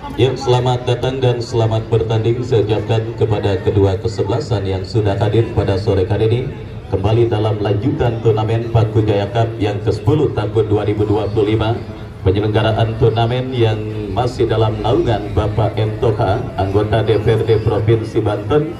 Yuk, selamat datang dan selamat bertanding saya ucapkan kepada kedua kesebelasan yang sudah hadir pada sore kali ini kembali dalam lanjutan turnamen Paku Jaya Cup yang ke-10 tahun 2025. Penyelenggaraan turnamen yang masih dalam naungan Bapak M. Toha, anggota DPRD Provinsi Banten,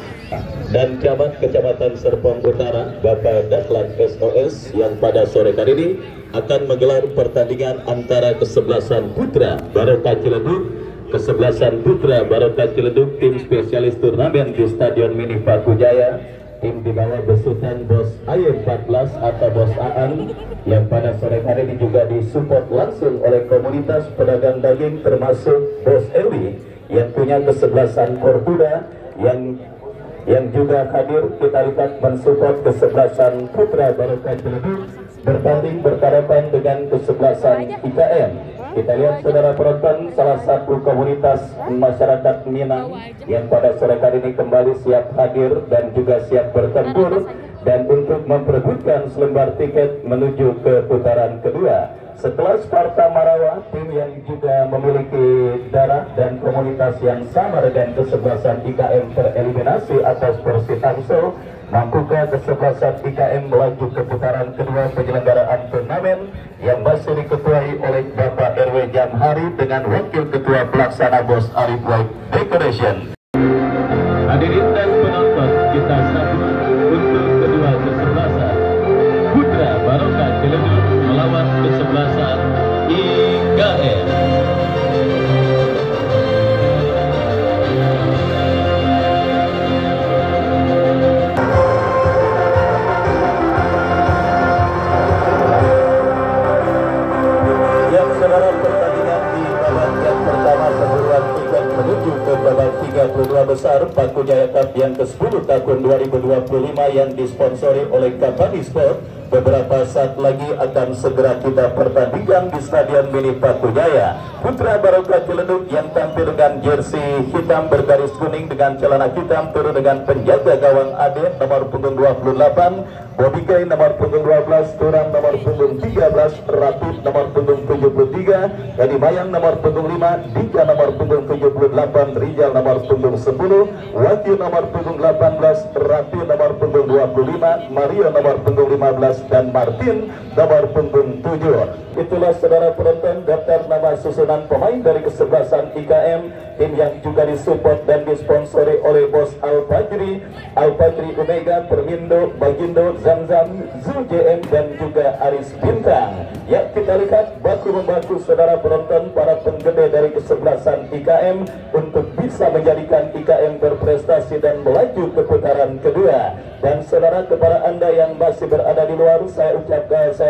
dan Camat Kecamatan Serpong Utara Bapak Dahlan SOS, yang pada sore kali ini akan menggelar pertandingan antara kesebelasan putra Barokah Ciledug, kesebelasan putra Barokah Ciledug tim spesialis turnamen di Stadion Mini Paku Jaya, tim di bawah besutan Bos AY14 atau Bos Aan, yang pada sore hari ini juga disupport langsung oleh komunitas pedagang daging termasuk Bos Ewi yang punya kesebelasan Korkuda yang juga hadir. Kita lihat mensupport kesebelasan putra Barokah Ciledug bertanding berhadapan dengan kesebelasan IKM. Kita lihat saudara penonton, salah satu komunitas masyarakat Minang yang pada sore kali ini kembali siap hadir dan juga siap bertempur dan untuk memperebutkan selembar tiket menuju ke putaran kedua. Setelah Sparta Marawa, tim yang juga memiliki darah dan komunitas yang sama dengan kesebelasan IKM tereliminasi atas Persi Tangsel, mampukah kesebelasan IKM melaju ke putaran kedua penyelenggaraan turnamen yang masih diketuai oleh Bapak RW Jamhari dengan Wakil Ketua Pelaksana Bos Arif White Decoration. Hadirin dan penonton, kita sambut untuk kedua kesebelasan putra Barokah Ciledug melawan kesebelasan IKM. Menuju ke babak 32 besar Paku Jaya Cup yang ke-10 tahun 2025 yang disponsori oleh Kapani Sport. Beberapa saat lagi akan segera kita pertandingan di Stadion Mini Paku Jaya. Putra Barokah Ciledug yang tampil dengan jersey hitam bergaris kuning dengan celana hitam turun dengan penjaga gawang Ade nomor punggung 28, Bobby Gay nomor punggung 12, Turan nomor punggung 13, Ratib nomor punggung 73, Edi Mayang nomor punggung 5, Dika nomor punggung 78, Rijal nomor punggung 10, Wahyu nomor punggung 18, Rati nomor punggung 25, Mario nomor punggung 15, dan Martin nomor punggung 7. Itulah saudara penonton daftar nama susunan pemain dari kesebelasan IKM, tim yang juga disupport dan disponsori oleh Bos Al-Fajri Omega, Permindo, Bagindo, Zamzam, Zul JM, dan juga Aris Bintang. Ya, kita lihat baku-membaku saudara penonton para penggede dari kesebelasan IKM untuk bisa menjadikan IKM berprestasi dan melaju ke putaran kedua. Dan saudara, kepada Anda yang masih berada di luar, saya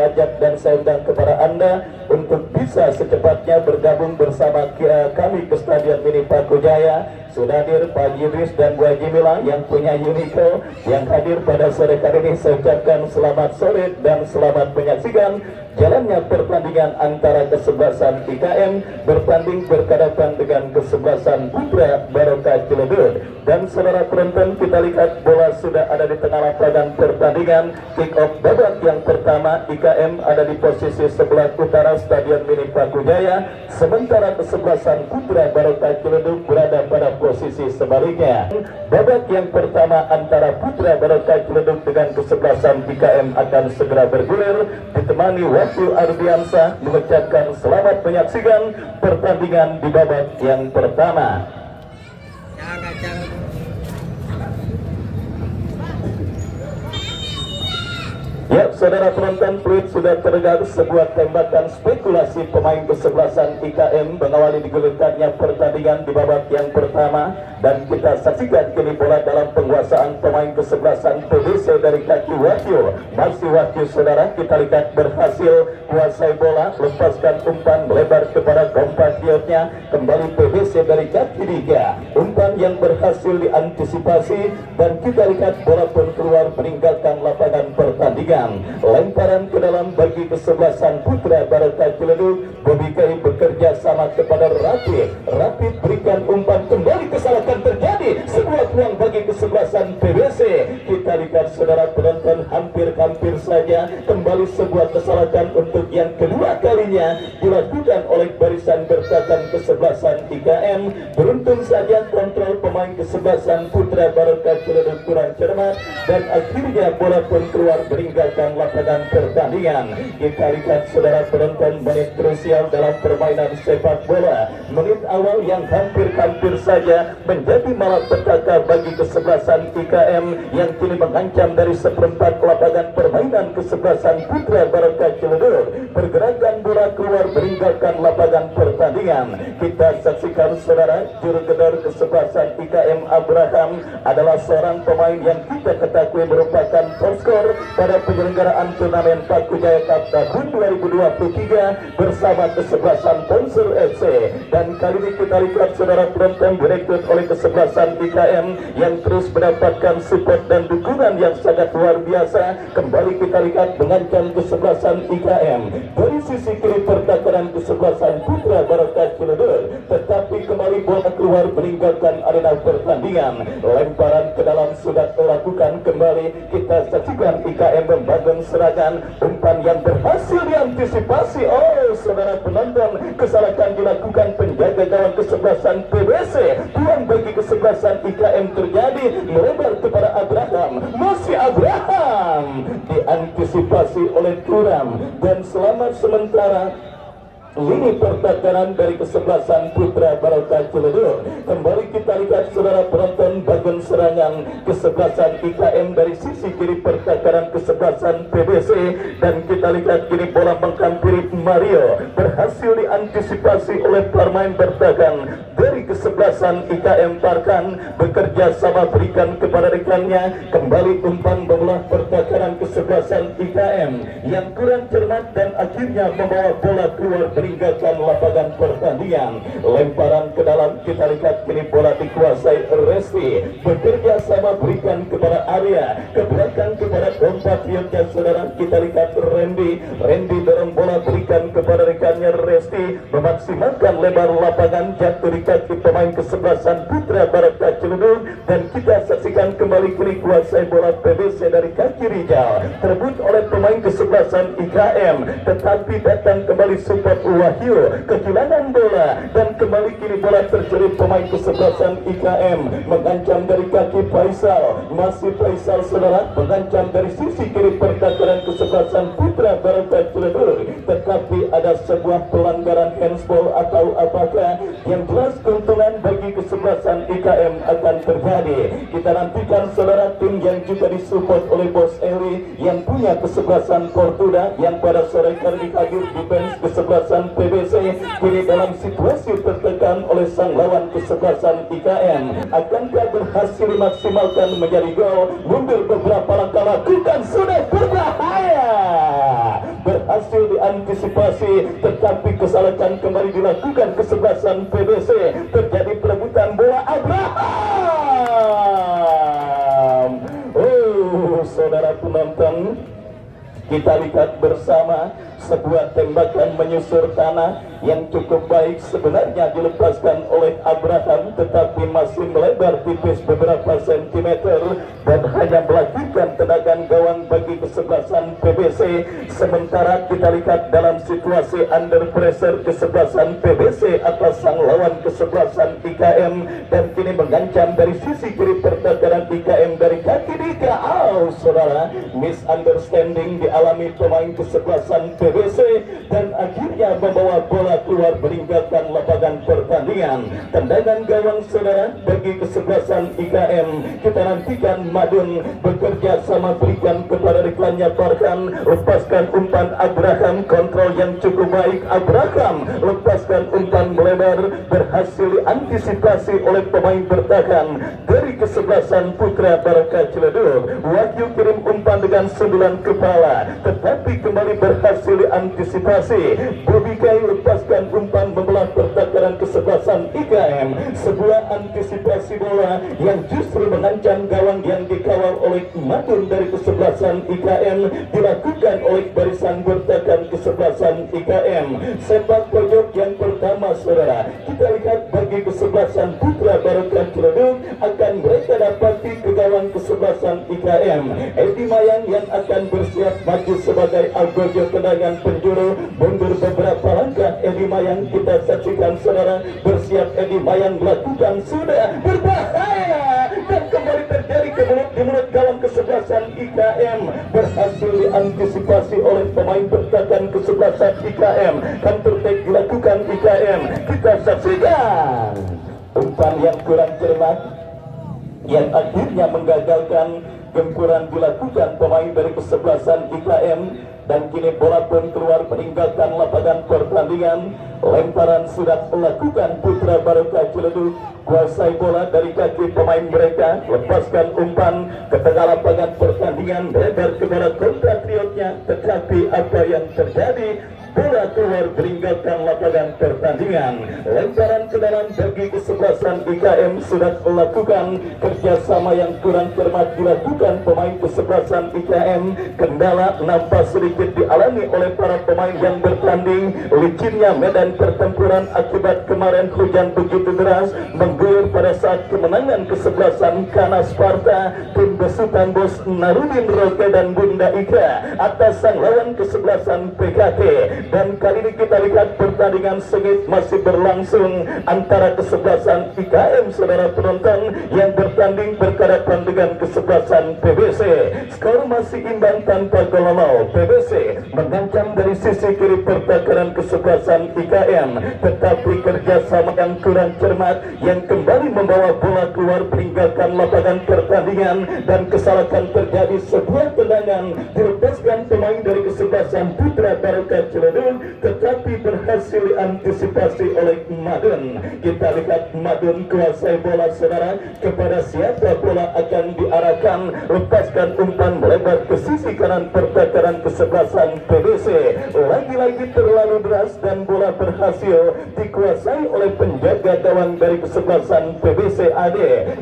ajak dan saya undang kepada Anda untuk bisa secepatnya bergabung bersama kami ke Stadion Mini Paku Jaya. Sudah hadir Pak Idris dan Bu Jimila yang punya Unico yang hadir pada sore kali ini. Saya ucapkan selamat sore dan selamat menyaksikan jalannya pertandingan antara kesebelasan IKM bertanding berhadapan dengan kesebelasan putra Barokah Ciledug. Dan saudara penonton, kita lihat bola sudah ada di tengah lapangan pertandingan. Kick off babak yang pertama, IKM ada di posisi sebelah utara Stadion Mini Paku Jaya, sementara kesebelasan putra Barokah Ciledug berada pada posisi sebaliknya. Babak yang pertama antara putra Barokah Ciledug dengan kesebelasan IKM akan segera bergulir, ditemani Wahyu Ardiansa mengucapkan selamat menyaksikan pertandingan di babak yang pertama. Ya, saudara penonton, peluit sudah terdengar sebuah tembakan spekulasi pemain kesebelasan IKM mengawali digulirkannya pertandingan di babak yang pertama, dan kita saksikan kini bola dalam penguasaan pemain kesebelasan PBC dari kaki Wahyu. Masih Wahyu saudara, kita lihat berhasil kuasai bola, lepaskan umpan melebar kepada kompatriotnya, kembali PBC dari kaki Diga. umpan yang berhasil diantisipasi dan kita lihat bola pun keluar meninggalkan lapangan pertandingan. Lemparan ke dalam bagi kesebelasan Putra Barata Ciledug. Bobby Kai bekerja sama kepada Rapid berikan umpan, kembali kesalahan terjadi, sebuah peluang bagi kesebelasan PBC. Kita lihat saudara penonton, hampir saja kembali sebuah kesalahan untuk yang kedua kalinya dilakukan oleh barisan bertahan kesebelasan IKM. Beruntung saja kontrol pemain kesebelasan Putra Barata Ciledug kurang cermat dan akhirnya bola pun keluar meninggalkan lapangan pertandingan. Kita lihat saudara penonton, menit krusial dalam permainan sepak bola, menit awal yang hampir saja menjadi malapetaka bagi kesebelasan IKM yang kini mengancam dari seperempat lapangan permainan kesebelasan Putra Barata Ciledug. Pergerakan bola keluar meninggalkan lapangan pertandingan. Kita saksikan saudara, juru gedor kesebelasan IKM Abraham adalah seorang pemain yang kita ketahui merupakan top skor pada penyelenggaraan turnamen Paku Jaya Cup tahun 2023 bersama kesebelasan Tonsur FC. Dan kali ini kita lihat saudara penonton, direkrut oleh kesebelasan IKM yang terus mendapatkan support dan dukungan yang sangat luar biasa. Kembali kita lihat mengancam kesebelasan IKM dari sisi kiri pertahanan kesebelasan Putra Barata Ciledug, tetapi kembali bola keluar meninggalkan arena pertandingan. Lemparan ke dalam sudah dilakukan kembali. Kita saksikan IKM membangun serangan, umpan yang berhasil diantisipasi. Oh saudara penonton, kesalahan dilakukan penjaga gawang kesebelasan PBC. Peluang bagi kesebelasan IKM terjadi, melebar kepada Abraham. Masih Abraham diantisipasi oleh Turam dan selamat sementara lini pertahanan dari kesebelasan Putra Barata Ciledug. Kembali kita lihat saudara penonton, bangun serangan kesebelasan IKM dari sisi kiri pertahanan kesebelasan PBC, dan kita lihat kini bola menghampiri Mario, berhasil diantisipasi oleh pemain bertahan dari kesebelasan IKM. Parkan bekerja sama berikan kepada rekannya, kembali umpan bola pertahanan kesebelasan IKM yang kurang cermat dan akhirnya membawa bola keluar meninggalkan lapangan pertandingan. Lemparan ke dalam, kita lihat kini bola dikuasai Resti, bekerja sama berikan kepada Arya, ke belakang kepada kompatriotnya saudara. Kita lihat Randy dorong bola berikan kepada rekannya Resti, memaksimalkan lebar lapangan, jatuh di kaki pemain kesebelasan Putra Barata Ciledug. Dan kita saksikan kembali kini kuasai bola PBC dari kaki Rijal, terebut oleh pemain kesebelasan IKM, tetapi datang kembali support Wahyu, kehilangan bola dan kembali kini bola terjerit pemain kesebelasan IKM, mengancam dari kaki Faisal. Masih Faisal saudara, mengancam dari sisi kiri pertahanan kesebelasan Putra Barata Ciledug, tetapi ada sebuah pelanggaran handsball atau apakah yang jelas keuntungan bagi kesebelasan IKM akan terjadi. Kita nantikan saudara tim yang juga disupport oleh Bos Eli yang punya kesebelasan Fortuna yang pada sore kali hadir defense kesebelasan PBC kini dalam situasi tertekan oleh sang lawan kesebelasan IKM. Akankah berhasil dimaksimalkan menjadi gol? Mundur beberapa langkah, lakukan sudah berbahaya, berhasil diantisipasi, tetapi kesalahan kembali dilakukan kesebelasan PBC. Terjadi perebutan bola Abraham. Oh saudara penonton, kita lihat bersama sebuah tembakan menyusur tanah yang cukup baik sebenarnya dilepaskan oleh Abraham, tetapi masih melebar tipis beberapa sentimeter dan hanya melakukan tendangan gawang bagi kesebelasan PBC. Sementara kita lihat dalam situasi under pressure kesebelasan PBC atas sang lawan kesebelasan IKM, dan kini mengancam dari sisi kiri pertahanan IKM dari kaki Dika. Oh saudara, misunderstanding dialami pemain kesebelasan PBC dan akhirnya membawa bola keluar meninggalkan lapangan pertandingan. Tendangan gawang saudara bagi kesebelasan IKM. Kita nantikan Madun bekerja sama berikan kepada rekannya Parkan, lepaskan umpan Abraham, kontrol yang cukup baik Abraham, lepaskan umpan melebar, berhasil diantisipasi oleh pemain bertahan dari kesebelasan Putra Barata Ciledug. Wahyu kirim umpan dengan sundulan kepala, tetapi kembali berhasil diantisipasi. Bobby Dikai lepaskan umpan membelah pertakaran kesebelasan IKM. Sebuah antisipasi bola yang justru mengancam gawang yang dikawal oleh Madun dari kesebelasan IKM dilakukan oleh barisan bertahan kesebelasan IKM. Sepak pojok yang pertama saudara, kita lihat bagi kesebelasan Putra Barokah Ciledug akan mereka dapati ke gawang kesebelasan IKM. Edi Mayang yang akan bersiap maju sebagai algojo tendangan penjuru, mundur beberapa langkah Edi Mayang, kita saksikan saudara, bersiap Edi Mayang melakukan sudah berbahaya dan kembali terjadi di mulut gawang kesebelasan IKM, berhasil diantisipasi oleh pemain bertahan kesebelasan IKM. Counter attack dilakukan IKM, kita saksikan umpan yang kurang cermat yang akhirnya menggagalkan gempuran dilakukan pemain dari kesebelasan IKM, dan kini bola pun keluar meninggalkan lapangan pertandingan. Lemparan sudah dilakukan Putra Barokah Ciledug, kuasai bola dari kaki pemain mereka, lepaskan umpan ke tengah lapangan pertandingan, lebar ke bola compatriotnya, tetapi apa yang terjadi? Bola keluar meninggalkan lapangan pertandingan. Lemparan ke dalam bagi kesebelasan IKM sudah melakukan kerjasama yang kurang cermat dilakukan pemain kesebelasan IKM. Kendala nampak sedikit dialami oleh para pemain yang bertanding. Licinnya medan pertempuran akibat kemarin hujan begitu deras mengguyur pada saat kemenangan kesebelasan Kana Sparta, tim besutan Bos Narudin Roke dan Bunda Ika atas sang lawan kesebelasan PKT. Dan kali ini kita lihat pertandingan sengit masih berlangsung antara kesebelasan IKM saudara penonton yang bertanding berhadapan dengan kesebelasan PBC. Skor masih imbang tanpa gol. PBC mengancam dari sisi kiri pertakaran kesebelasan IKM, tetapi kerjasama yang kurang cermat yang kembali membawa bola keluar meninggalkan lapangan pertandingan, dan kesalahan terjadi sebuah tendangan dilepaskan pemain dari kesebelasan Putra Barokah Ciledug, tetapi berhasil diantisipasi oleh Madun. Kita lihat Madun kuasai bola saudara, kepada siapa bola akan diarahkan, lepaskan umpan melebar ke sisi kanan pertakaran kesebelasan PBC. Lagi-lagi terlalu deras dan bola berhasil dikuasai oleh penjaga gawang dari kesebelasan PBC AD.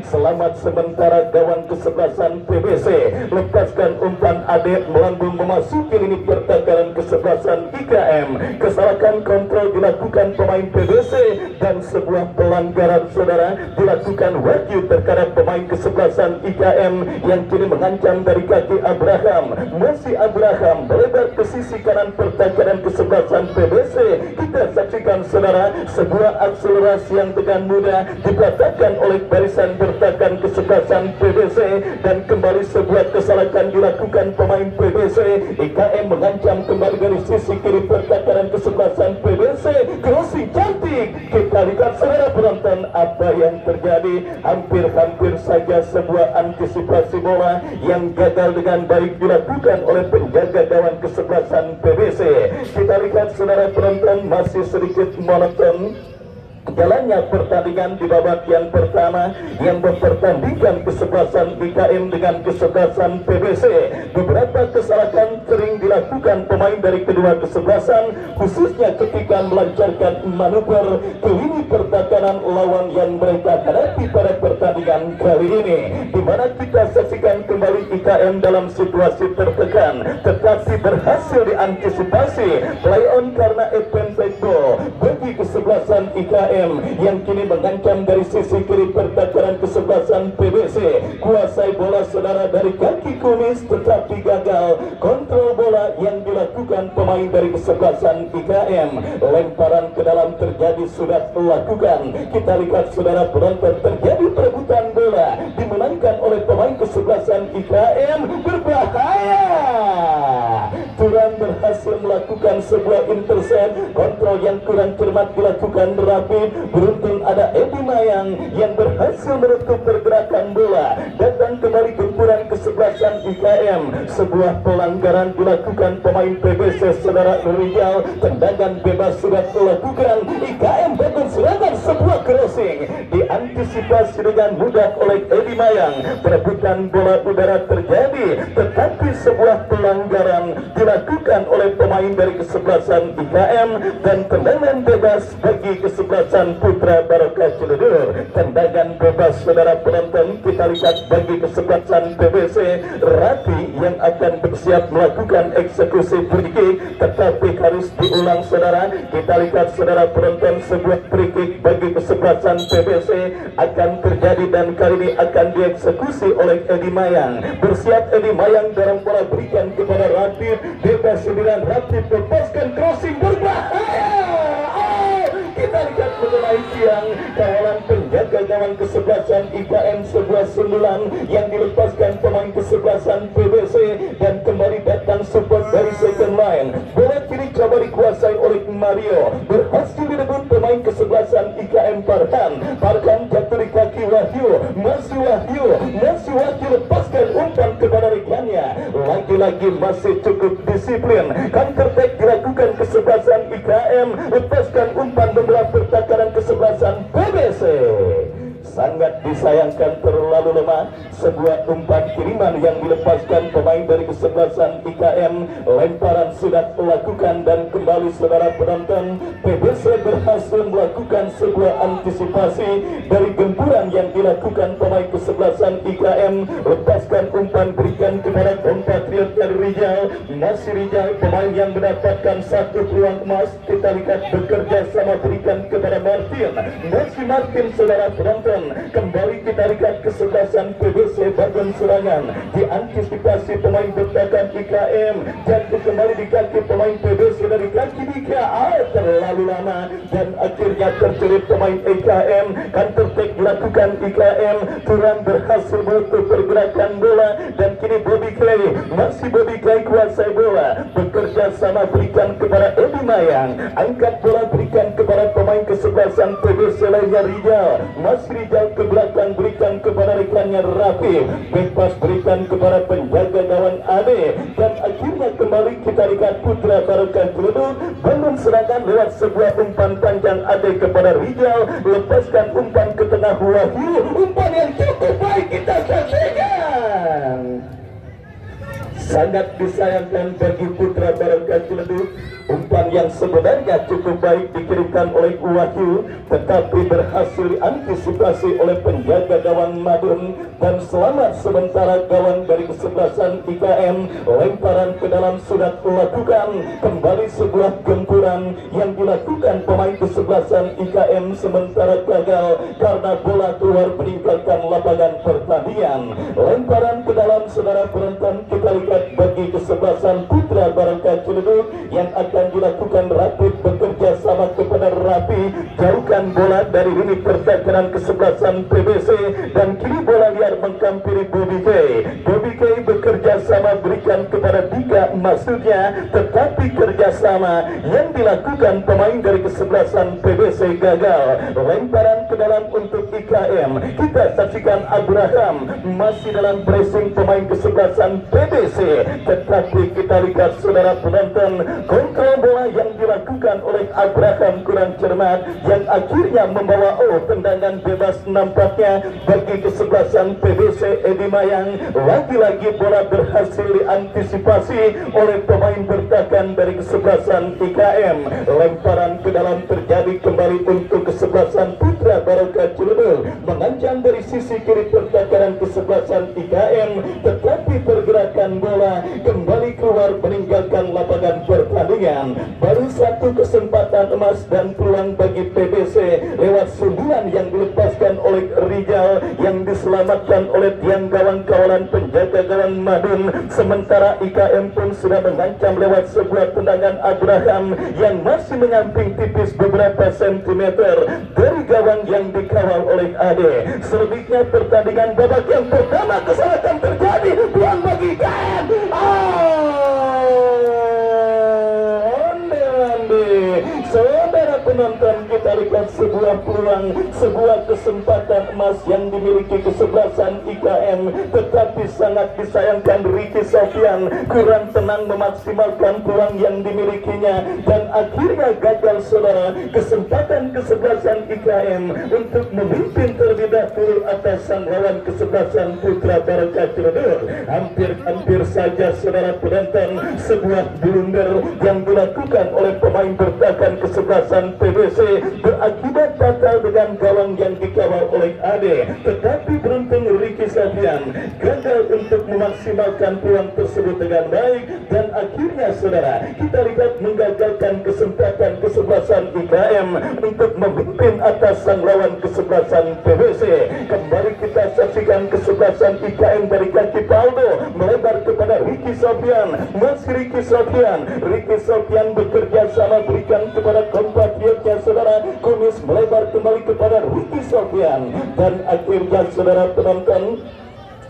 Selamat sementara gawang kesebelasan PBC, lepaskan umpan AD melambung memasuki lini pertakaran kesebelasan IKM. Kesalahan kontrol dilakukan pemain PBC dan sebuah pelanggaran saudara dilakukan Wagyu terhadap pemain kesebelasan IKM yang kini mengancam dari kaki Abraham. Masih Abraham melebar ke sisi kanan pertakaran kesebelasan PBC. Kita saksikan saudara, sebuah akselerasi yang dengan mudah dipatahkan oleh barisan bertahan kesebelasan PBC, dan kembali sebuah kesalahan dilakukan pemain PBC. IKM mengancam kembali dari sisi kiri pertakaran kesebelasan PBC. Crossing cantik, kita lihat saudara penonton apa yang terjadi. Hampir-hampir saja sebuah antisipasi bola yang gagal dengan baik dilakukan oleh penjaga gawang kesebelasan PBC. Kita lihat saudara penonton, masih sedikit monoton jalannya pertandingan di babak yang pertama yang mempertandingkan kesebelasan IKM dengan kesebelasan PBC. Beberapa kesalahan sering dilakukan pemain dari kedua kesebelasan, khususnya ketika melancarkan manuver ke lini pertahanan lawan yang mereka hadapi pada pertandingan kali ini, di mana kita saksikan kembali IKM dalam situasi tertekan, tetapi berhasil diantisipasi play on karena advantage ball bagi kesebelasan IKM yang kini mengancam dari sisi kiri pertakaran kesebelasan PBC. Kuasai bola saudara dari kaki kumis, tetapi gagal kontrol bola yang dilakukan pemain dari kesebelasan IKM. Lemparan ke dalam terjadi sudah dilakukan. Kita lihat saudara penonton, terjadi perebutan bola dimenangkan oleh pemain kesebelasan IKM. Berbahaya, Turan berhasil melakukan sebuah intercept. Kontrol yang kurang cermat dilakukan rapi. Beruntung ada Edi Mayang yang berhasil menutup pergerakan bola. Datang kembali gempuran kesebelasan IKM. Sebuah pelanggaran dilakukan pemain PBC saudara Rijal. Tendangan bebas sudah dilakukan. IKM bangun serangan, sebuah crossing diantisipasi dengan mudah oleh Edi Mayang. Perebutan bola udara terjadi, tetapi sebuah pelanggaran dilakukan dilakukan oleh pemain dari kesebelasan IKM, dan tendangan bebas bagi kesebelasan Putra Barokah Ciledug. Tendangan bebas saudara penonton kita lihat bagi kesebelasan PBC Rapi yang akan bersiap melakukan eksekusi free kick, tetapi harus diulang saudara. Kita lihat saudara penonton, sebuah free kick bagi kesebelasan PBC akan terjadi dan kali ini akan dieksekusi oleh Edi Mayang. Bersiap Edi Mayang dalam pola berikan kepada Rapid, bebas 9, Rapid lepaskan crossing berbahaya. Kita lihat mengenai tiang kawalan penjaga gawang kesebelasan IKM, sebuah sundulan yang dilepaskan pemain kesebelasan PBC dan kembali datang support dari second line. Bola kiri coba dikuasai oleh Mario, berhasil direbut pemain kesebelasan IKM Farhan. Farhan jatuh di kaki Wahyu, masih Wahyu lepaskan umpan kepada rekannya. Lagi-lagi masih cukup disiplin. Counter attack dilakukan kesebelasan IKM, lepaskan umpan membelah pertakaran kesebelasan PBC. Sangat disayangkan terlalu lemah sebuah umpan kiriman yang dilepaskan pemain dari kesebelasan IKM. Lemparan sudah dilakukan dan kembali saudara penonton, PBC berhasil melakukan sebuah antisipasi dari gempuran yang dilakukan pemain kesebelasan IKM. Lepaskan umpan berikan kepada compatriot dari Rijal. Masih Rijal pemain yang mendapatkan satu peluang emas. Kita lihat bekerja sama berikan kepada Martin. Masih Martin saudara penonton. Kembali kita lihat kesebelasan PBC bagian serangan, diantisipasi pemain bertahan IKM, jatuh kembali di kaki pemain PBC dari kaki Dika. Terlalu lama dan akhirnya tercerit pemain IKM. Counter attack dilakukan IKM, kurang berhasil menutup pergerakan bola dan kini Bobby Clay, masih Bobby Clay kuasai bola, bekerja sama berikan kepada Edi Mayang, angkat bola berikan kepada pemain kesebelasan PBC lainnya Rijal. Masih Rijal ke belakang berikan kepada rekannya Rafi, bebas berikan kepada penjaga gawang Ade, dan akhirnya kembali kita lihat Putra Barokah Ciledug bangun serangan lewat sebuah umpan panjang Ade kepada Rijal, lepaskan umpan ke tengah Wahyu, umpan yang cukup baik kita saksikan. Sangat disayangkan bagi Putra Barokah Ciledug, umpan yang sebenarnya cukup baik dikirimkan oleh Wahyu, tetapi berhasil diantisipasi oleh penjaga gawang Madun, dan selamat sementara gawang dari kesebelasan IKM. Lemparan ke dalam sudah dilakukan, kembali sebuah gempuran yang dilakukan pemain kesebelasan IKM sementara gagal karena bola keluar meninggalkan lapangan pertandingan. Lemparan ke dalam saudara penonton, kita lihat bagi kesebelasan Putra Barokah Ciledug yang akan dilakukan Rapid bekerja sama kepada Rapi, jauhkan bola dari lini pertahanan kesebelasan PBC dan kini bola liar menghampiri Bobby K. Bobby K bekerja sama berikan kepada Dika maksudnya, tetapi kerjasama yang dilakukan pemain dari kesebelasan PBC gagal. Lemparan ke dalam untuk IKM, kita saksikan Abraham masih dalam pressing pemain kesebelasan PBC, tetapi kita lihat saudara penonton, kontrol bola yang dilakukan oleh Abraham kurang cermat yang akhirnya membawa tendangan bebas nampaknya bagi kesebelasan PBC Edi Mayang. Lagi-lagi bola berhasil diantisipasi oleh pemain bertahan dari kesebelasan IKM. Lemparan ke dalam terjadi kembali untuk kesebelasan Putra Barokah Ciledug, mengancam dari sisi kiri pertahanan kesebelasan IKM, tetapi pergerakan bola kembali keluar meninggalkan lapangan pertandingan. Baru satu kesempatan emas dan peluang bagi PBC lewat sundulan yang dilepaskan oleh Rijal yang diselamatkan oleh tiang gawang kawalan penjaga gawang Madun. Sementara IKM pun sudah mengancam lewat sebuah tendangan Abraham yang masih menyamping tipis beberapa sentimeter dari gawang yang dikawal oleh Ade. Selebihnya pertandingan babak yang pertama kesalahan terjadi, peluang bagi IKM. Saudara penonton kita kita lihat sebuah peluang, sebuah kesempatan emas yang dimiliki kesebelasan IKM, tetapi sangat disayangkan Ricky Sofyan kurang tenang memaksimalkan peluang yang dimilikinya dan akhirnya gagal saudara kesempatan kesebelasan IKM untuk memimpin terlebih dahulu atas sang lawan kesebelasan Putra Barokah Ciledug. Hampir saja saudara penonton sebuah blunder yang dilakukan oleh pemain bertahan kesebelasan PBC berakibat fatal dengan gawang yang dikawal oleh Ade, tetapi beruntung Ricky Sofyan gagal untuk memaksimalkan peluang tersebut dengan baik dan akhirnya saudara kita lihat menggagalkan kesempatan kesebelasan IKM untuk memimpin atas sang lawan kesebelasan PBC. Kembali kita saksikan kesebelasan IKM dari kaki Paldo melebar kepada Ricky Sofyan, masih Ricky Sofyan bekerja sama berikan kepada kompatriotnya saudara, Kumis melebar kembali kepada Ricky Sofyan dan akhirnya saudara penonton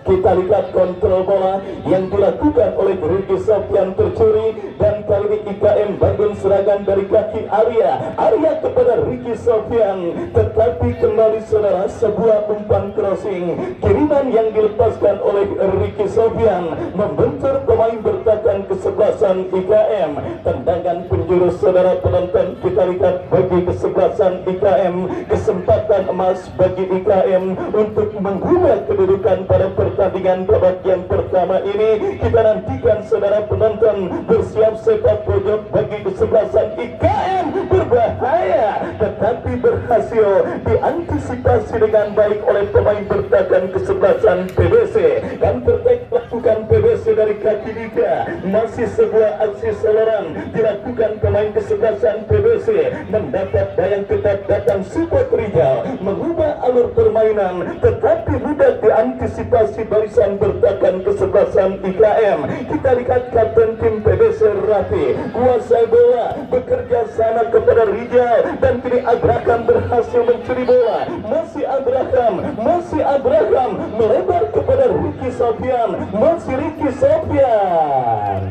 kita lihat kontrol bola yang dilakukan oleh Ricky Sofyan tercuri dan kali ini IKM Bandung serangan dari kaki Arya kepada Ricky Sofyan, tetapi kembali saudara sebuah umpan crossing kiriman yang dilepaskan oleh Ricky Sofyan membentur pemain bertahan kesebelasan IKM. Tendangan penjuru saudara penonton kita lihat bagi kesebelasan IKM, kesempatan emas bagi IKM untuk mengubah kedudukan pada pertandingan babak yang pertama ini. Kita nantikan saudara penonton bersiap sepak pojok bagi kesebelasan IKM berbahaya, tetapi berhasil diantisipasi dengan baik oleh pemain bertahan kesebelasan PBC dan terbaik lakukan PBC dari kaki Dika. Masih sebuah aksi soloran dilakukan pemain kesebelasan PBC mendapat dayang ketat datang support Rijal mengubah alur permainan, tetapi mudah diantisipasi barisan bertahan kesebelasan IKM. Kita lihat kapten tim PBC Rafi kuasai bola bekerja sama kepada Rijal dan kini Abraham berhasil mencuri bola. Masih Abraham melebar kepada Ricky Sofyan, masih Ricky Sofyan.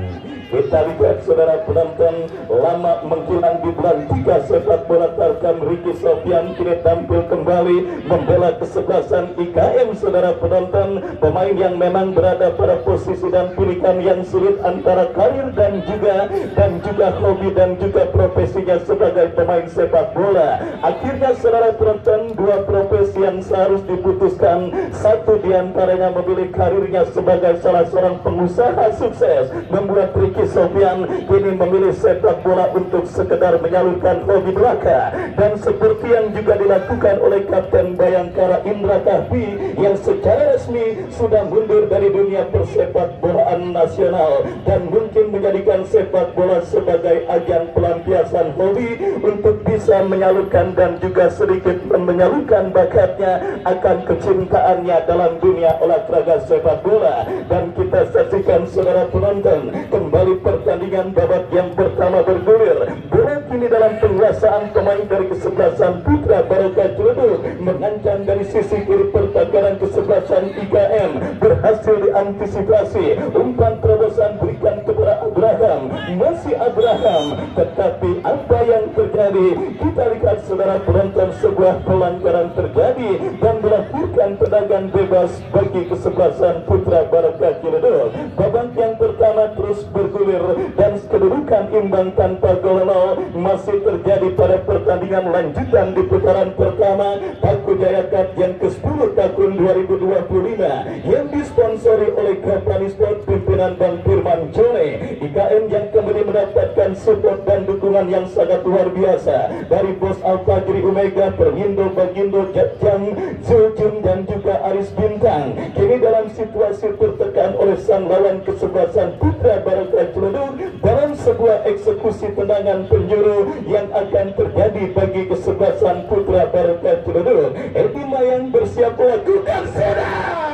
Kita lihat saudara penonton lama menghilang di bulan 3 sepak bola tarkam Ricky Sofyan kini tampil kembali membela kesebelasan IKM. Saudara penonton, pemain yang memang berada pada posisi dan pilihan yang sulit antara karir dan juga hobi dan juga profesinya sebagai pemain sepak bola. Akhirnya saudara penonton, dua profesi yang seharus diputuskan, satu diantaranya memilih karirnya sebagai salah seorang pengusaha sukses, membuat Ricky Sofyan kini memilih sepak bola untuk sekedar menyalurkan hobi belaka, dan seperti yang juga dilakukan oleh Kapten Bayangkara Indra Kahvi yang secara resmi sudah mundur dari dunia persepak bolaan nasional dan mungkin menjadikan sepak bola sebagai ajang pelampiasan hobi untuk bisa menyalurkan dan juga sedikit menyalurkan bakatnya akan kecintaannya dalam dunia olahraga sepak bola. Dan kita saksikan saudara penonton kembali pertandingan babak yang pertama bergulir. Bola kini dalam penguasaan pemain dari kesebelasan Putra Barokah Ciledug, mengancam dari sisi kiri pertahanan kesebelasan IKM, berhasil diantisipasi. Umpan terobosan berikan kepada Abraham, masih Abraham, tetapi apa yang terjadi? Kita lihat saudara penonton, sebuah pelanggaran terjadi dan melahirkan tendangan bebas bagi kesebelasan Putra Barokah Ciledug. Babak yang pertama terus bergulir dan kedudukan imbang tanpa gol masih terjadi pada pertandingan lanjutan di putaran pertama Paku Jaya Cup yang ke-10 tahun 2025 yang disponsori oleh Kapani Sport pimpinan Bang Firman Jone. IKM yang kembali mendapatkan support dan dukungan yang sangat luar biasa dari Bos Al-Fajri Omega, Permindo, Bagindo, Jatjang, Zuljun dan juga Aris Bintang. Kini dalam situasi tertekan oleh sang lawan kesebelasan Putra Barokah Ciledug dalam sebuah eksekusi tendangan penjuru yang akan terjadi bagi kesebelasan Putra Barokah Ciledug. Edi Mayang bersiap melakukan sedang.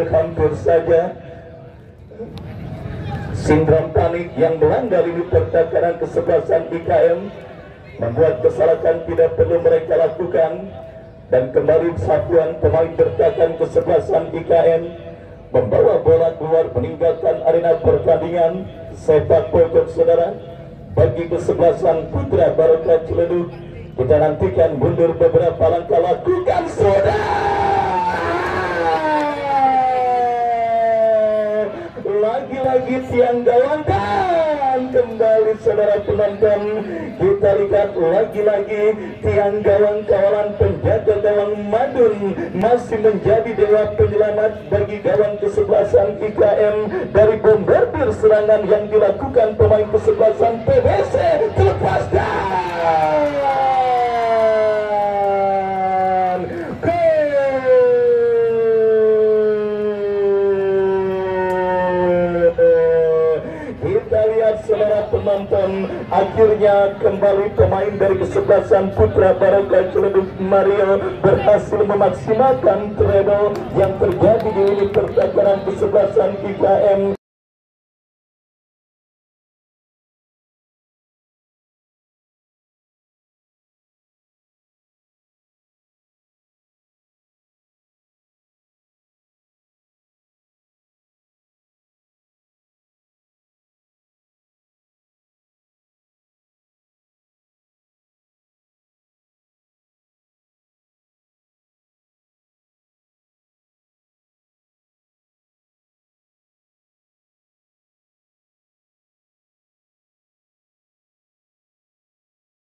Hampir saja sindrom panik yang melanda lini pertahanan kesebelasan IKM membuat kesalahan tidak perlu mereka lakukan, dan kembali satuan pemain bertahan kesebelasan IKM membawa bola keluar meninggalkan arena pertandingan sepak pojok saudara. bagi kesebelasan Putra Barokah Ciledug. Kita nantikan mundur beberapa langkah, lakukan sudah. Lagi-lagi tiang gawang dan kembali saudara penonton, kita lihat lagi-lagi tiang gawang kawalan penjaga gawang Madun masih menjadi dewa penyelamat bagi gawang kesebelasan IKM dari bombardir serangan yang dilakukan pemain kesebelasan PBC. Terlepaskan saudara penonton, akhirnya kembali pemain dari kesebelasan Putra Barokah Ciledug Mario berhasil memaksimalkan treble yang terjadi di unit pertakaran kesebelasan IKM.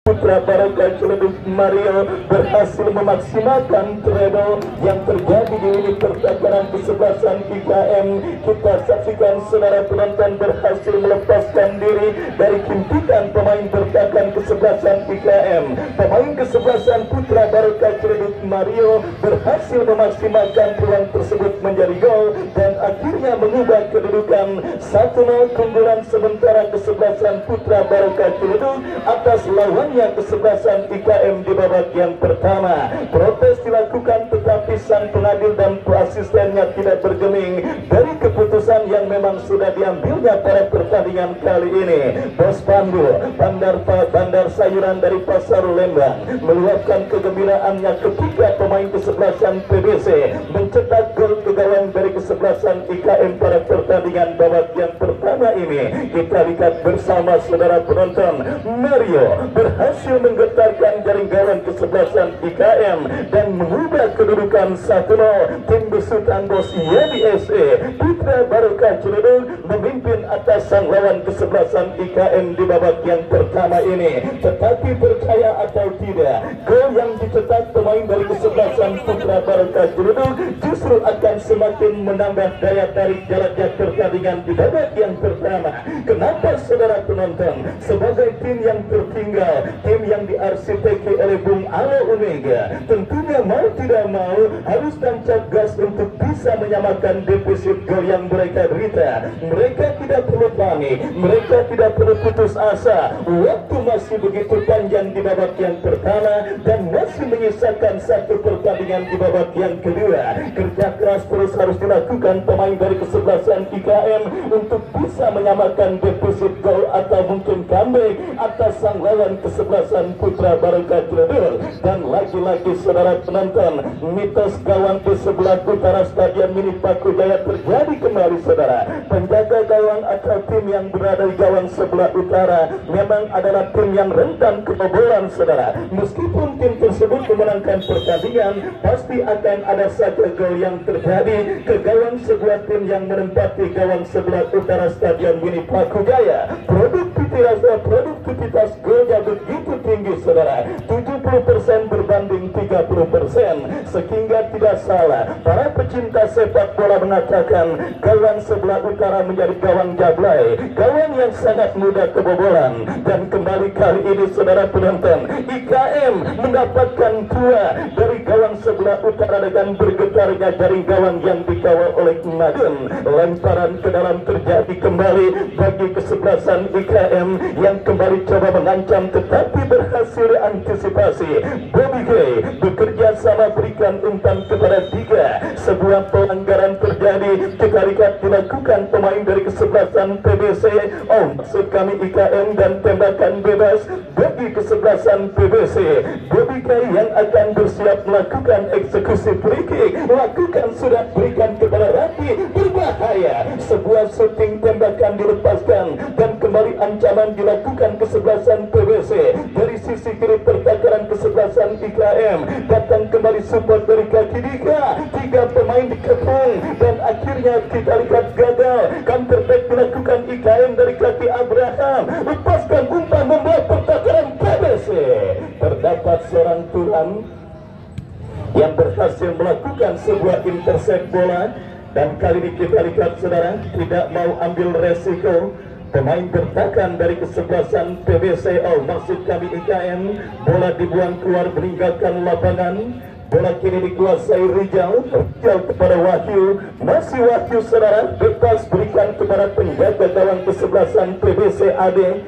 Putra Barokah Ciledug Mario berhasil memaksimalkan treble yang terjadi di unit pertakaran kesebelasan IKM. Kita saksikan saudara penonton berhasil melepaskan diri dari kimpitan pemain bertakan kesebelasan IKM. Pemain kesebelasan Putra Barokah Ciledug Mario berhasil memaksimalkan peluang tersebut menjadi gol dan akhirnya mengubah kedudukan 1-0 keunggulan sementara kesebelasan Putra Barokah Ciledug atas lawannya kesebelasan IKM di babak yang pertama. Protes dilakukan tetapi sang pengadil dan asistennya tidak bergeming dari keputusan yang memang sudah diambilnya pada pertandingan kali ini. Bos Pandu Bandar Sayuran dari Pasar Lembang meluapkan kegembiraannya ketika pemain kesebelasan PBC mencetak gol ke gawang dari kesebelasan IKM pada pertandingan babak yang pertama ini. Kita lihat bersama saudara penonton, Mario berhasil menggetarkan jaring gawang kesebelasan IKM dan mengubah kedudukan 1-0. Tim besutan bos Yadi SE Putra Barokah Ciledug memimpin atas sang lawan kesebelasan IKM di babak yang pertama ini. Tetapi percaya atau tidak, gol yang dicetak pemain dari kesebelasan Putra Barokah Ciledug justru akan semakin menambah daya tarik jalannya pertandingan di babak yang pertama. Kenapa saudara penonton? Sebagai tim yang tertinggal, tim yang diarsiteki oleh Bung Alo Omega, tentunya mau tidak mau harus tancap gas untuk bisa menyamakan defisit gol yang mereka derita. Mereka tidak perlu panik, mereka tidak perlu putus asa. Waktu masih begitu panjang di babak yang pertama dan masih menyisakan satu pertandingan di babak yang kedua. Kerja keras terus harus dilakukan pemain dari kesebelasan IKM untuk bisa menyamakan defisit gol atau mungkin comeback atas sang lawan kesebelasan Putra Barokah Ciledug. Dan lagi-lagi saudara penonton, mitos gawang di sebelah utara Stadion Mini Paku Jaya terjadi kembali saudara. Penjaga gawang atau tim yang berada di gawang sebelah utara memang adalah tim yang rentan kebobolan saudara. Meskipun tim tersebut memenangkan pertandingan, pasti akan ada saja gol yang terjadi ke gawang sebuah tim yang menempati gawang sebelah utara Stadion Mini Paku Jaya. Produktivitas golnya begitu tinggi saudara, 70% berbanding 30%, sehingga tidak salah para pecinta sepak bola mengatakan gawang sebelah utara menjadi gawang jablay, gawang yang sangat mudah kebobolan. Dan kembali kali ini saudara penonton, IKM mendapatkan dua dari gawang sebelah utara dengan bergetarnya jaring gawang yang dikawal oleh Madun. Lemparan ke dalam terjadi kembali bagi kesebelasan IKM yang kembali coba mengancam tetapi berhasil antisipasi. Bobby Gay bekerja sama berikan umpan kepada tiga. Sebuah pelanggaran terjadi, kita lihat dilakukan pemain dari kesebelasan PBC, maksud kami IKM, dan tembakan bebas bagi kesebelasan PBC. Bobby Gay yang akan bersiap melakukan eksekusi free kick, lakukan sudah berikan kepada Rati, berbahaya. Sebuah shooting tembakan dilepaskan dan kembali ancaman tendangan dilakukan kesebelasan PBC. Dari sisi kiri pertakaran kesebelasan IKM, datang kembali support dari kaki Dika. 3 pemain dikepung dan akhirnya kita lihat gagal. Counter back dilakukan IKM dari kaki Abraham, lepaskan umpan membuat pertakaran PBC. Terdapat seorang Turan yang berhasil melakukan sebuah intercept bola, dan kali ini kita lihat saudara tidak mau ambil resiko. Pemain bertahan dari kesebelasan PBC, maksud kami IKM, bola dibuang keluar meninggalkan lapangan. Bola kini dikuasai Rijal kepada Wahyu, masih Wahyu saudara, bebas berikan kepada penjaga gawang kesebelasan PBC Ade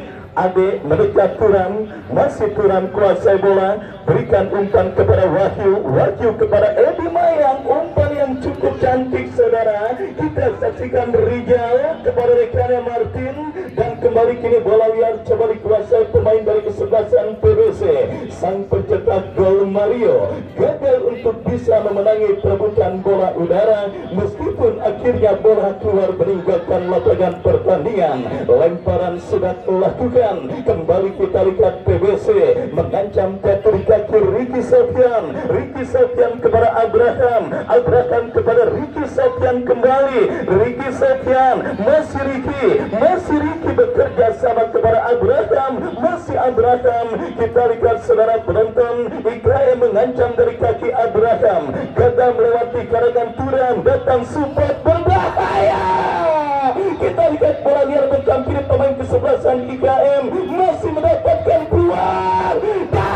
mendekat Turan, masih Turan kuasai bola, berikan umpan kepada Wahyu kepada Edi Mayang, umpan yang cukup cantik saudara. Kita saksikan Rijal kepada rekannya Martin, dan kembali kini bola liar coba dikuasai pemain dari kesebelasan PBC. Sang pencetak gol Mario gagal untuk bisa memenangi perebutan bola udara, meskipun akhirnya bola keluar meninggalkan lapangan pertandingan. Lemparan sudah dilakukan. Kembali kita lihat PBC mengancam dari kaki Ricky Sofyan kepada Abraham kepada Ricky Sofyan kembali. Ricky Sofyan, masih Ricky bekerja sama kepada Abraham, masih Abraham. Kita lihat saudara penonton, IKM mengancam dari kaki Abraham, gagal melewati karangan Turan, datang support berbahaya. Kita lihat bola liar bekam kiri pemain kesebelasan IKM masih mendapatkan peluang, dan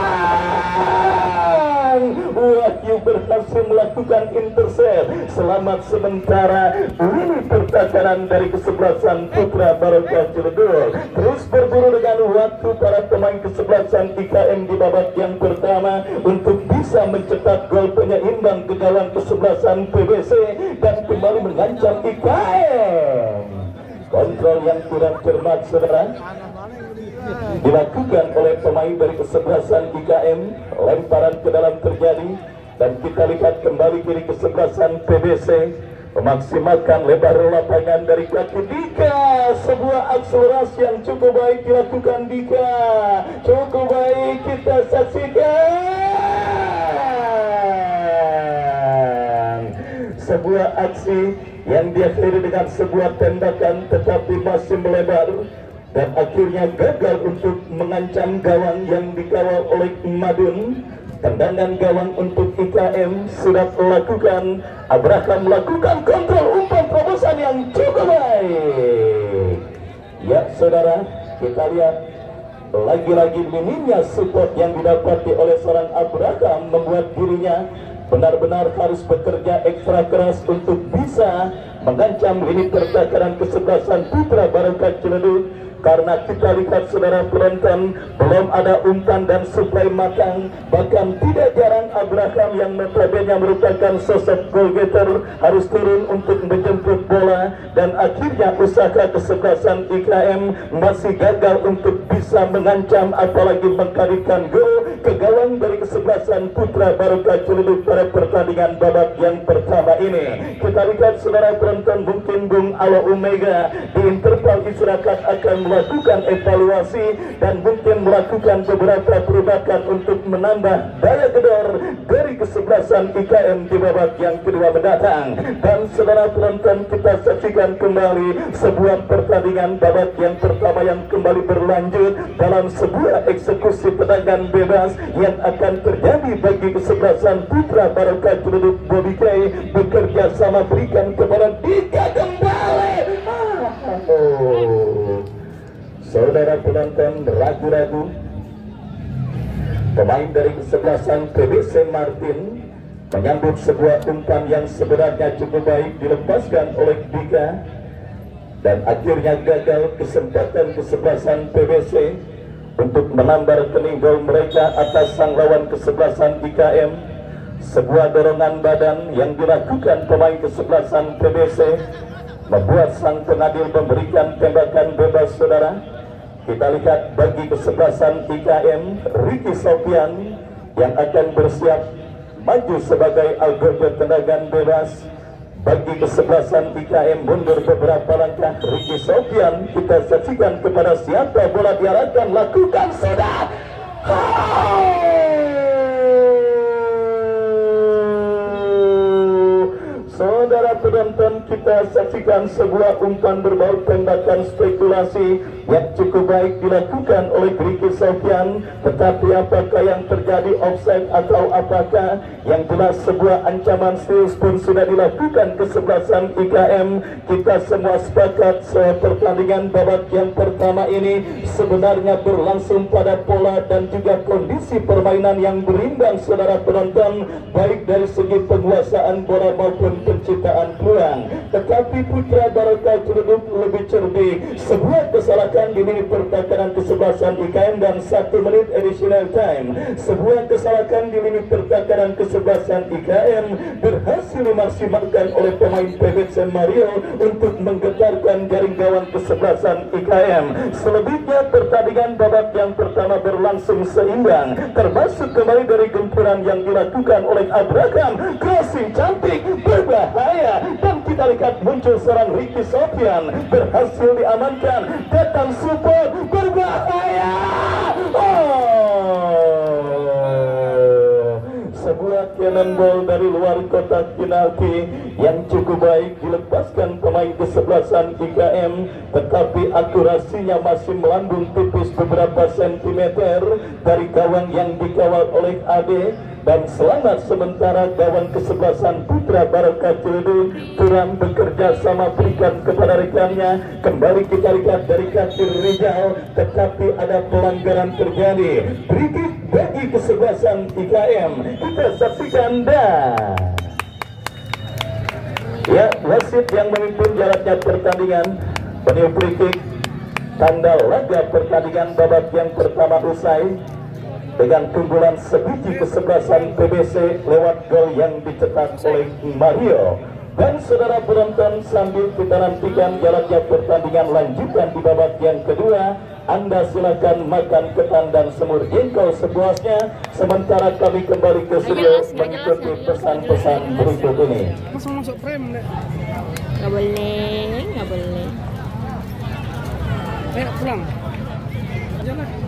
Wahyu berhasil melakukan intercept. Selamat sementara lini pertahanan dari kesebelasan Putra Barokah Ciledug. Terus berburu dengan waktu para pemain kesebelasan IKM di babak yang pertama untuk bisa mencetak gol penyeimbang ke gawang kesebelasan PBC dan kembali mengancam IKM. Kontrol yang kurang cermat saudara dilakukan oleh pemain dari kesebelasan IKM. Lemparan ke dalam terjadi, dan kita lihat kembali kiri kesebelasan PBC memaksimalkan lebar lapangan dari kaki Dika. Sebuah akselerasi yang cukup baik dilakukan Dika, cukup baik kita saksikan. Sebuah aksi yang diakhiri dengan sebuah tembakan tetapi masih melebar, dan akhirnya gagal untuk mengancam gawang yang dikawal oleh Madun. Tendangan gawang untuk IKM sudah dilakukan. Abraham melakukan kontrol umpan terobosan yang cukup baik. Ya saudara, kita lihat lagi-lagi minimnya support yang didapati oleh seorang Abraham membuat dirinya benar-benar harus bekerja ekstra keras untuk bisa mengancam lini pertahanan kesebelasan Putra Barokah Ciledug. Karena kita lihat saudara penonton, belum ada umpan dan suplai matang. Bahkan tidak jarang Abraham yang notabene merupakan sosok goal getter harus turun untuk menjemput bola, dan akhirnya usaha kesebelasan IKM masih gagal untuk bisa mengancam apalagi mengkarikan gol ke gawang dari kesebelasan Putra Barokah Ciledug pada pertandingan babak yang pertama ini. Kita lihat saudara penonton, mungkin Bung Alo Omega di interval istirahat akan melakukan evaluasi dan mungkin melakukan beberapa perubahan untuk menambah daya gedor dari kesebelasan IKM di babak yang kedua mendatang. Dan saudara penonton, kita saksikan kembali sebuah pertandingan babak yang pertama yang kembali berlanjut dalam sebuah eksekusi tendangan bebas yang akan terjadi bagi kesebelasan Putra Barokah Ciledug. Bobby K bekerja sama berikan kepada Dika kembali. Saudara penonton ragu-ragu, pemain dari kesebelasan PBC Martin menyambut sebuah umpan yang sebenarnya cukup baik dilepaskan oleh Dika, dan akhirnya gagal kesempatan kesebelasan PBC untuk menambah rekening gol mereka atas sang lawan kesebelasan IKM. Sebuah dorongan badan yang dilakukan pemain kesebelasan PBC membuat sang pengadil memberikan tembakan bebas saudara. Kita lihat bagi kesebelasan IKM, Ricky Sofyan yang akan bersiap maju sebagai algoritma tendangan bebas. bagi kesebelasan IKM mundur beberapa langkah. Ricky Sofyan, kita saksikan kepada siapa bola diarahkan, lakukan saudara. Saudara penonton, kita saksikan sebuah umpan berbau tembakan spekulasi yang cukup baik dilakukan oleh Ricky Sofyan. Tetapi apakah yang terjadi, offside atau apakah? Yang jelas sebuah ancaman serius pun sudah dilakukan kesebelasan IKM. Kita semua sepakat pertandingan babak yang pertama ini sebenarnya berlangsung pada pola dan juga kondisi permainan yang berimbang, saudara penonton, baik dari segi penguasaan bola maupun penciptaan peluang. Tetapi Putra Barokah Ciledug lebih cerdik. Sebuah kesalahan di menit pertahanan kesebelasan IKM dan 1 menit additional time. Sebuah kesalahan di menit pertahanan kesebelasan IKM berhasil dimaksimalkan oleh pemain PBC Mario untuk menggetarkan jaring gawang kesebelasan IKM. Selebihnya pertandingan babak yang pertama berlangsung seimbang, termasuk kembali dari gempuran yang dilakukan oleh Abraham. Crossing cantik, berbahaya, dan kita lihat muncul seorang Ricky Sofyan, berhasil diamankan, datang support, berbahaya. Sebuah cannonball dari luar kotak penalti yang cukup baik dilepaskan pemain kesebelasan IKM, tetapi akurasinya masih melambung tipis beberapa sentimeter dari gawang yang dikawal oleh Ade. Dan selamat sementara gawang kesebelasan Putra Barokah Ciledug kurang bekerja sama berikan kepada rekannya. Kembali kita lihat dari kaki Rizal, tetapi ada pelanggaran terjadi. Berikut bagi kesebelasan IKM, kita saksikan dan ya, wasit yang memimpin jalannya pertandingan meniup free kick, tanda laga pertandingan babak yang pertama usai dengan keunggulan sebiji kesebelasan PBC lewat gol yang dicetak oleh Mario. Dan saudara penonton, sambil kita nantikan jalannya pertandingan lanjutan di babak yang kedua, Anda silakan makan ketan dan semur jengkol sepuasnya, sementara kami kembali ke studio mengikuti pesan-pesan berikut ini. Masuk frame deh. Nggak boleh, nggak boleh. Ayo pulang. Jalan.